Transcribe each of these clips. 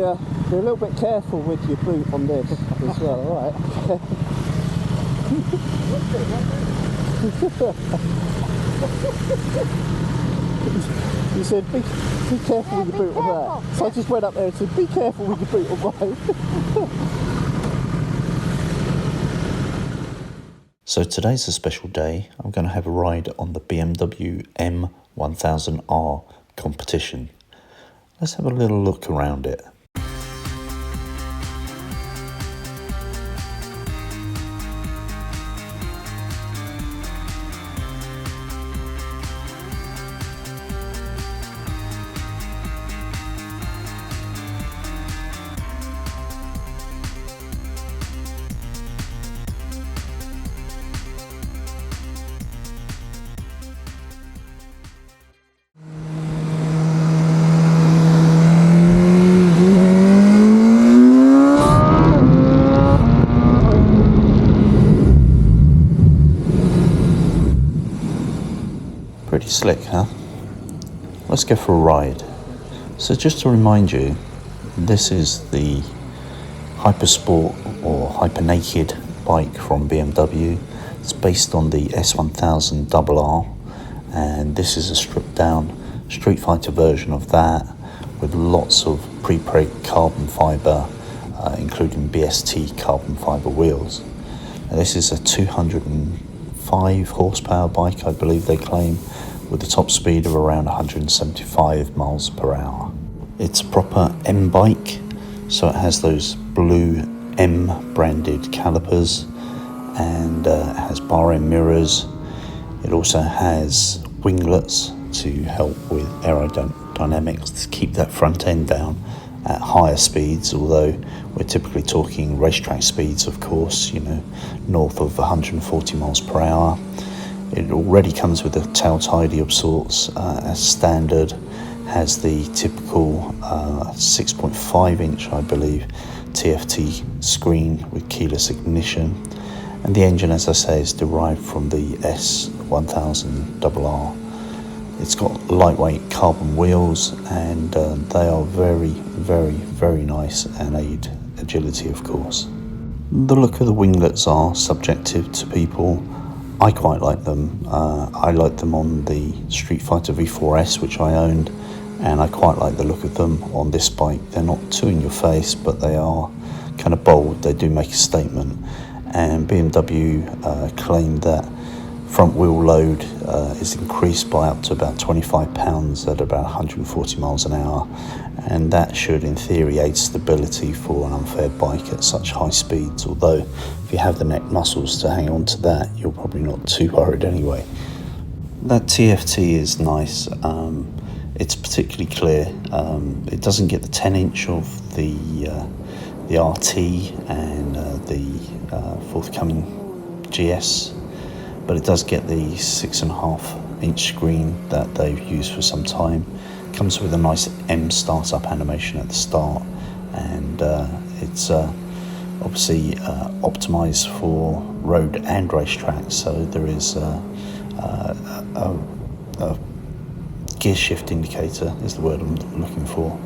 Yeah, be a little bit careful with your boot on this as well, alright? You said be careful with your boot on that. So I just went up there and said be careful with your boot on mine. So today's a special day. I'm going to have a ride on the BMW M1000R competition. Let's have a little look around it. Pretty slick, huh? Let's go for a ride. So just to remind you, this is the Hypersport or Hypernaked bike from BMW. It's based on the S1000R, and this is a stripped down Street Fighter version of that with lots of pre-preg carbon fibre, including BST carbon fibre wheels. Now, this is a 205 horsepower bike, I believe they claim, with a top speed of around 175 miles per hour. It's a proper M bike, so it has those blue M branded calipers, and it has bar end mirrors. It also has winglets to help with aerodynamics to keep that front end down at higher speeds, although we're typically talking racetrack speeds, of course, north of 140 miles per hour. It already comes with a tail tidy of sorts as standard, has the typical 6.5 inch, I believe, TFT screen with keyless ignition, and the engine, as I say, is derived from the S1000R. It's got lightweight carbon wheels, and they are very, very, very nice and aid agility, of course. The look of the winglets are subjective to people. I quite like them. I like them on the Street Fighter V4S, which I owned, and I quite like the look of them on this bike. They're not too in your face, but they are kind of bold. They do make a statement, and BMW claimed that front wheel load is increased by up to about 25 pounds at about 140 miles an hour, and that should in theory aid stability for an unfair bike at such high speeds, although if you have the neck muscles to hang on to that, you're probably not too worried anyway. That TFT is nice. It's particularly clear. It doesn't get the 10 inch of the RT and the forthcoming GS, but it does get the 6.5 inch screen that they've used for some time. It comes with a nice M startup animation at the start, and it's obviously optimized for road and racetrack, so there is a gear shift indicator is the word I'm looking for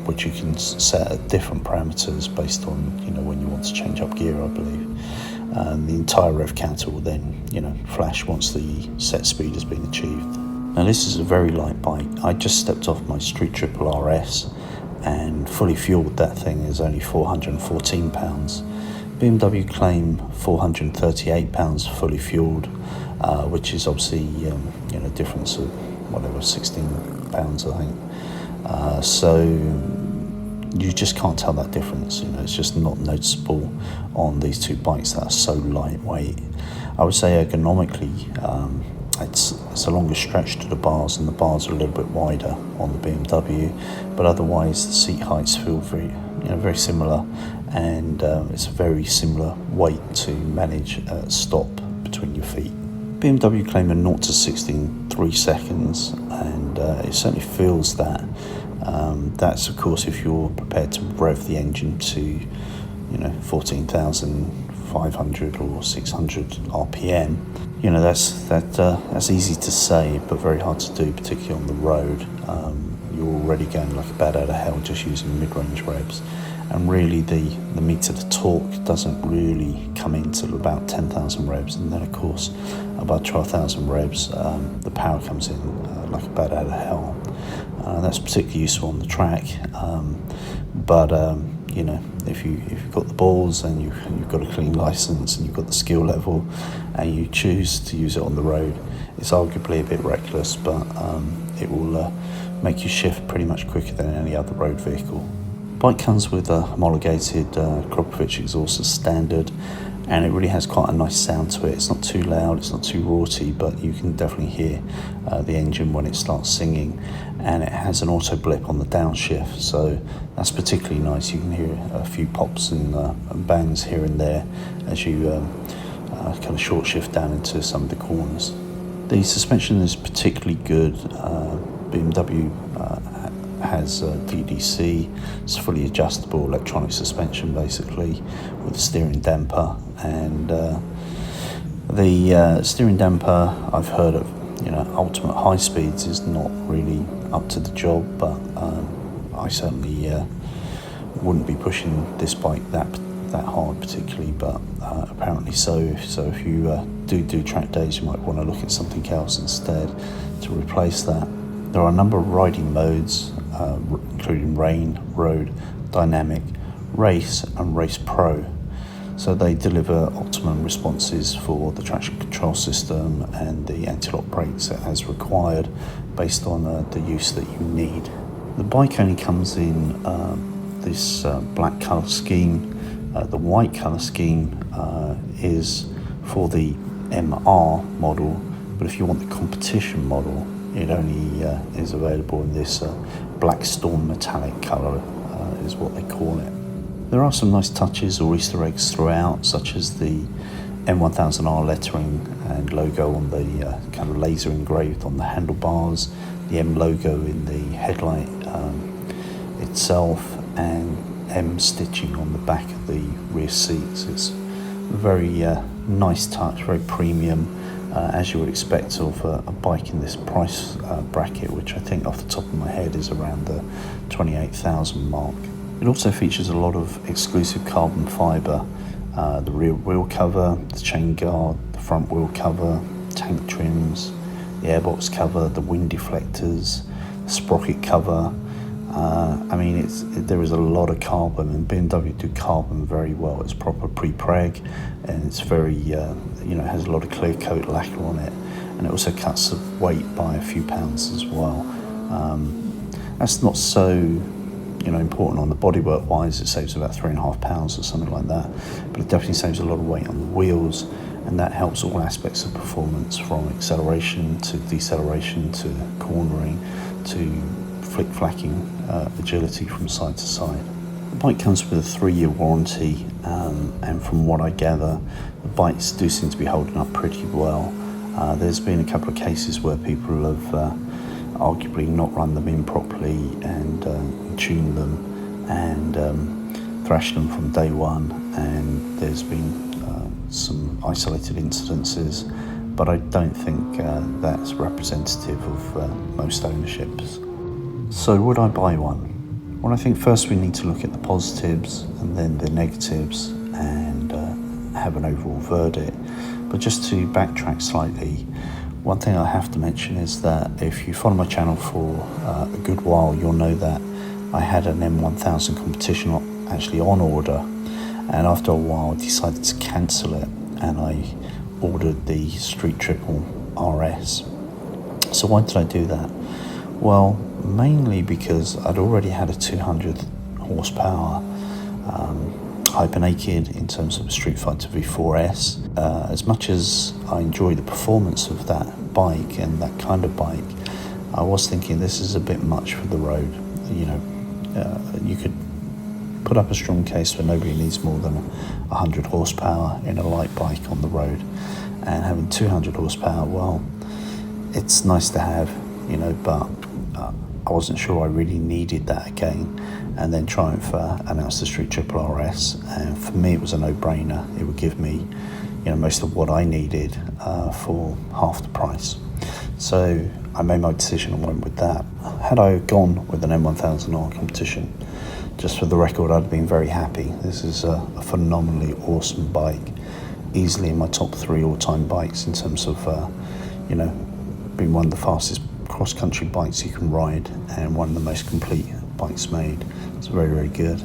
which you can set at different parameters based on when you want to change up gear, I believe. The entire rev counter will then flash once the set speed has been achieved. Now this is a very light bike. I just stepped off my Street Triple RS, and fully fueled that thing is only 414 pounds. BMW claim 438 pounds fully fueled, which is obviously a difference of whatever 16 pounds I think. So you just can't tell that difference. It's just not noticeable on these two bikes that are so lightweight. I would say ergonomically, it's a longer stretch to the bars, and the bars are a little bit wider on the BMW, but otherwise the seat heights feel very similar, and it's a very similar weight to manage at stop between your feet. BMW claim a 0 to 60 in 3 seconds, and it certainly feels that. That's of course if you're prepared to rev the engine to 14,500 or 600 RPM. That's easy to say but very hard to do, particularly on the road. you're already going like a bat out of hell just using mid-range revs. And really the meat of the torque doesn't really come into about 10,000 revs, and then of course about 12,000 revs the power comes in like a bat out of hell. That's particularly useful on the track, but you know, if you've got the balls and you've got a clean license and you've got the skill level and you choose to use it on the road, it's arguably a bit reckless, but it will make you shift pretty much quicker than any other road vehicle. Bike comes with a homologated Krios exhaust as standard, and it really has quite a nice sound to it. It's not too loud, it's not too raughty, but you can definitely hear the engine when it starts singing, and it has an auto blip on the downshift, so that's particularly nice. You can hear a few pops and bangs here and there as you kind of short shift down into some of the corners. The suspension is particularly good. BMW has DDC. It's fully adjustable electronic suspension basically with a steering damper, and the steering damper, I've heard of, you know, ultimate high speeds is not really up to the job, but I certainly wouldn't be pushing this bike that hard particularly, but apparently so if you do track days, you might want to look at something else instead to replace that. There are a number of riding modes, including rain, road, dynamic, race and race pro. So they deliver optimum responses for the traction control system and the anti-lock brakes as required based on the use that you need. The bike only comes in this black colour scheme. The white colour scheme is for the MR model, but if you want the competition model, it only is available in this black storm metallic colour, is what they call it. There are some nice touches or Easter eggs throughout, such as the M1000R lettering and logo on the kind of laser engraved on the handlebars, the M logo in the headlight itself, and M stitching on the back of the rear seats. It's a very nice touch, very premium, as you would expect of a bike in this price bracket, which I think off the top of my head is around the 28,000 mark. It also features a lot of exclusive carbon fibre, the rear wheel cover, the chain guard, the front wheel cover, tank trims, the airbox cover, the wind deflectors, the sprocket cover. I mean, there is a lot of carbon, and BMW do carbon very well. It's proper pre-preg, and it's very, has a lot of clear coat lacquer on it, and it also cuts the weight by a few pounds as well. That's not so, important on the bodywork wise. It saves about 3.5 pounds or something like that, but it definitely saves a lot of weight on the wheels, and that helps all aspects of performance, from acceleration to deceleration to cornering to flick-flacking agility from side to side. The bike comes with a 3-year warranty, and from what I gather, the bikes do seem to be holding up pretty well. There's been a couple of cases where people have arguably not run them in properly and tuned them and thrashed them from day one, and there's been some isolated incidences, but I don't think that's representative of most ownerships. So would I buy one? Well, I think first we need to look at the positives and then the negatives and have an overall verdict. But just to backtrack slightly, one thing I have to mention is that if you follow my channel for a good while, you'll know that I had an M1000 competition actually on order, and after a while I decided to cancel it and I ordered the Street Triple RS. So why did I do that? Well, mainly because I'd already had a 200 horsepower hyper-naked in terms of a Street Fighter V4S. As much as I enjoy the performance of that bike and that kind of bike, I was thinking this is a bit much for the road. You could put up a strong case for nobody needs more than 100 horsepower in a light bike on the road, and having 200 horsepower, well, it's nice to have, but I wasn't sure I really needed that again. And then Triumph announced the Street Triple RS, and for me it was a no-brainer. It would give me most of what I needed for half the price. So I made my decision and went with that. Had I gone with an M1000R competition, just for the record, I'd have been very happy. This is a phenomenally awesome bike, easily in my top 3 all-time bikes in terms of, being one of the fastest cross-country bikes you can ride and one of the most complete bikes made. It's very, very good.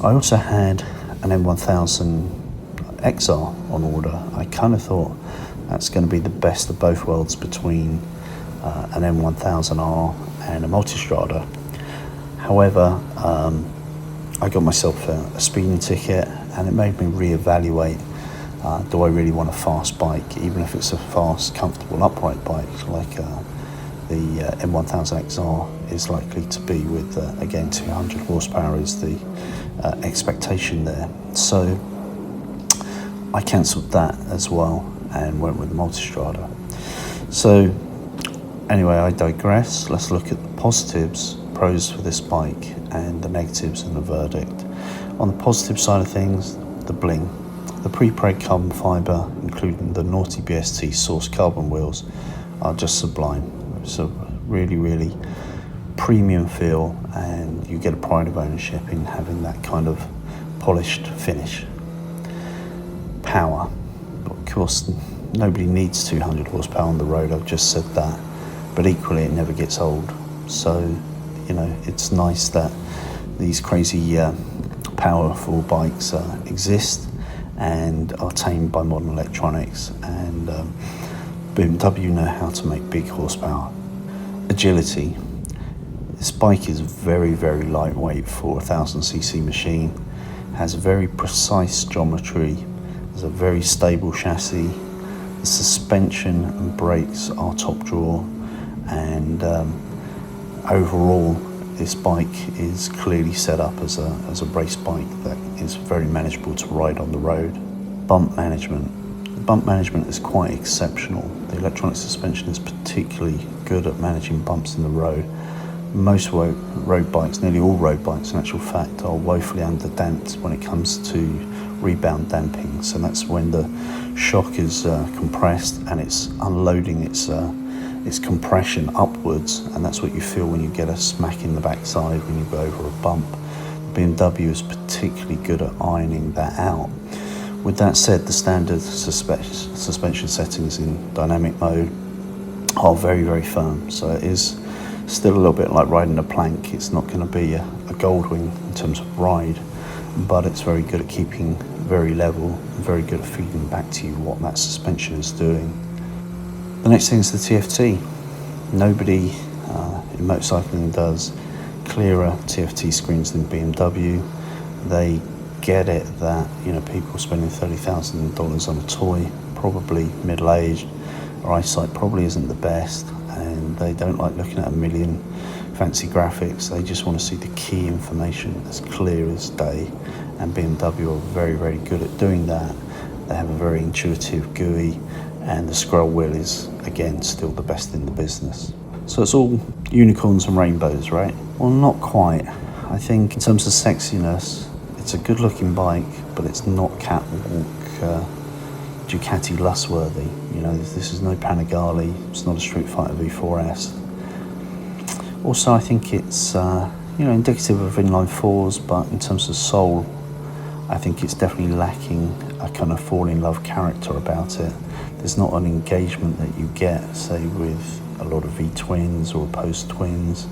I also had an M1000XR on order. I kind of thought that's going to be the best of both worlds between an M1000R and a Multistrada. However, I got myself a speeding ticket, and it made me reevaluate, do I really want a fast bike, even if it's a fast, comfortable, upright bike like the M1000XR is likely to be with, again, 200 horsepower is the expectation there. So I cancelled that as well and went with the Multistrada. So anyway, I digress. Let's look at the positives, pros for this bike, and the negatives and the verdict. On the positive side of things, the bling. The pre-preg carbon fibre, including the Naughty BST source carbon wheels, are just sublime. It's a really, really premium feel, and you get a pride of ownership in having that kind of polished finish. Power. Of course, nobody needs 200 horsepower on the road, I've just said that, but equally it never gets old. So, it's nice that these crazy powerful bikes exist and are tamed by modern electronics, and BMW know how to make big horsepower. Agility. This bike is very, very lightweight for a 1000cc machine, has very precise geometry, has a very stable chassis. The suspension and brakes are top drawer, and overall this bike is clearly set up as a race bike that is very manageable to ride on the road. Bump management. The bump management is quite exceptional. The electronic suspension is particularly good at managing bumps in the road. Most road bikes, nearly all road bikes in actual fact, are woefully underdamped when it comes to rebound damping. So that's when the shock is compressed and it's unloading its compression upwards, and that's what you feel when you get a smack in the backside when you go over a bump. The BMW is particularly good at ironing that out. With that said, the standard suspension settings in dynamic mode are very, very firm, so it is still a little bit like riding a plank. It's not going to be a Goldwing in terms of ride, but it's very good at keeping very level and very good at feeding back to you what that suspension is doing. The next thing is the TFT. Nobody in motorcycling does clearer TFT screens than BMW. They get it that people spending $30,000 on a toy, probably middle-aged, our eyesight probably isn't the best, and they don't like looking at a million fancy graphics. They just want to see the key information as clear as day, and BMW are very, very good at doing that. They have a very intuitive GUI, and the scroll wheel is, again, still the best in the business. So it's all unicorns and rainbows, right? Well, not quite. I think in terms of sexiness, it's a good looking bike, but it's not catwalk Ducati lustworthy. This is no Panigale, it's not a Street Fighter V4S. Also, I think it's indicative of inline fours, but in terms of soul, I think it's definitely lacking a kind of fall in love character about it. There's not an engagement that you get, say, with a lot of V-twins or opposed twins.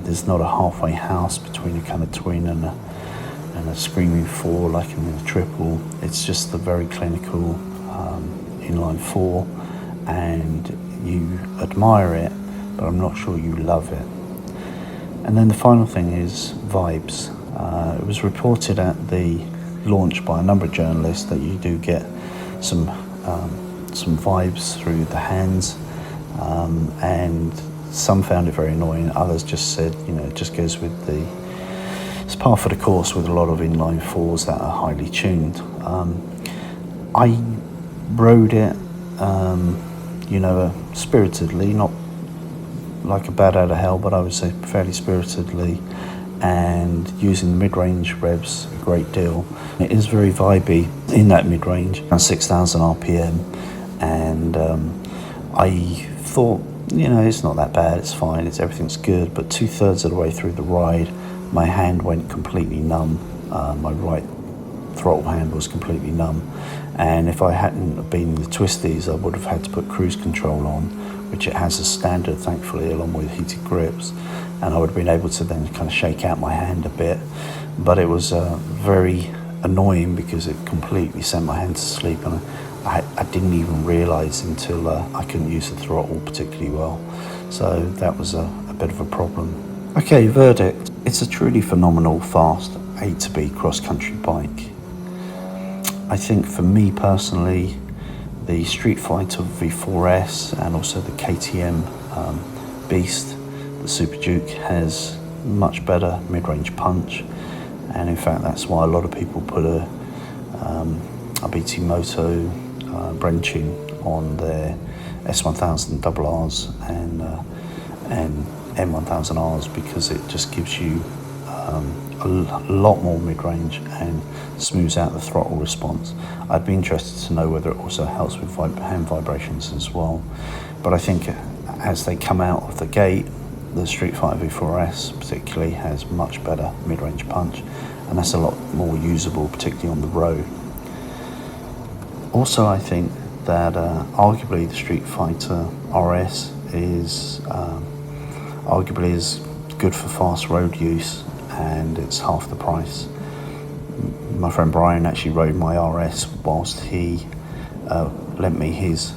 There's not a halfway house between a kind of twin and a screaming four like in a triple. It's just a very clinical inline four, and you admire it, but I'm not sure you love it. And then the final thing is vibes. It was reported at the launch by a number of journalists that you do get some vibes through the hands, and some found it very annoying. Others just said, it just goes with it's par for the course with a lot of inline fours that are highly tuned. I rode it, spiritedly, not like a bat out of hell, but I would say fairly spiritedly, and using the mid-range revs a great deal. It is very vibey in that mid-range, around 6,000 RPM, and I thought, you know, it's not that bad, it's fine, everything's good. But 2/3 of the way through the ride, my hand went completely numb. My right throttle hand was completely numb, and if I hadn't been in the twisties, I would have had to put cruise control on, which it has as standard, thankfully, along with heated grips, and I would have been able to then kind of shake out my hand a bit. But it was very annoying because it completely sent my hand to sleep, and I didn't even realise until I couldn't use the throttle particularly well. So that was a bit of a problem. Okay, verdict. It's a truly phenomenal, fast A to B cross-country bike. I think for me personally, the Street Fighter V4S and also the KTM Beast, the Super Duke, has much better mid-range punch, and in fact that's why a lot of people put a BT Moto branching on their S1000RRs and M1000Rs, because it just gives you a lot more mid-range and smooths out the throttle response. I'd be interested to know whether it also helps with hand vibrations as well. But I think as they come out of the gate, the Street Fighter V4S particularly has much better mid-range punch, and that's a lot more usable, particularly on the road. Also, I think that arguably the Street Fighter RS is arguably is good for fast road use, and it's half the price. My friend Brian actually rode my RS whilst he lent me his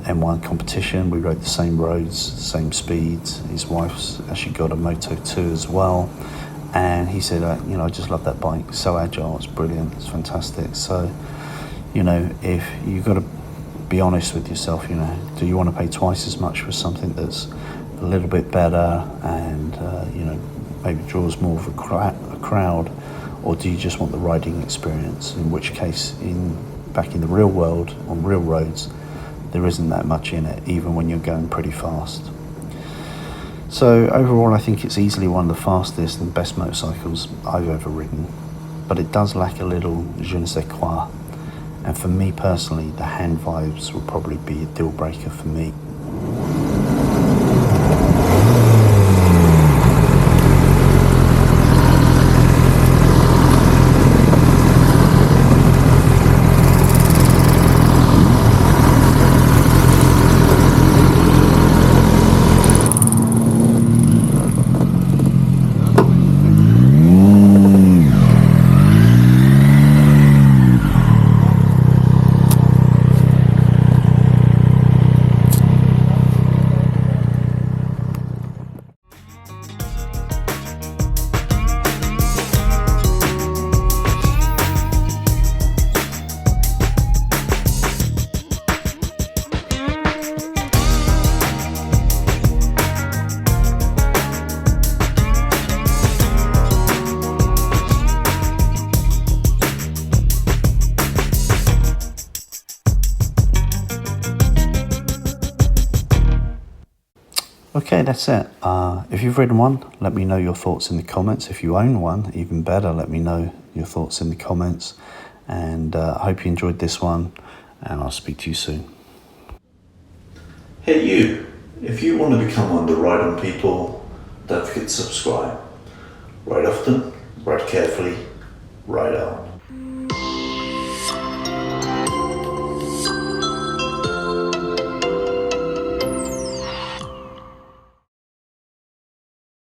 M1 competition. We rode the same roads, same speeds. His wife's actually got a Moto 2 as well, and he said, you know, I just love that bike, it's so agile, it's brilliant, it's fantastic. So, you know, if you've got to be honest with yourself, you know, do you want to pay twice as much for something that's a little bit better and you know, maybe draws more of a crowd, or do you just want the riding experience? In which case, back in the real world, on real roads, there isn't that much in it, even when you're going pretty fast. So overall, I think it's easily one of the fastest and best motorcycles I've ever ridden, but it does lack a little je ne sais quoi. And for me personally, the hand vibes will probably be a deal breaker for me. Okay, that's it. If you've ridden one, let me know your thoughts in the comments. If you own one, even better, let me know your thoughts in the comments. And I hope you enjoyed this one, and I'll speak to you soon. Hey you, if you want to become one of the Ride On people, don't forget to subscribe. Ride often, ride carefully, ride on.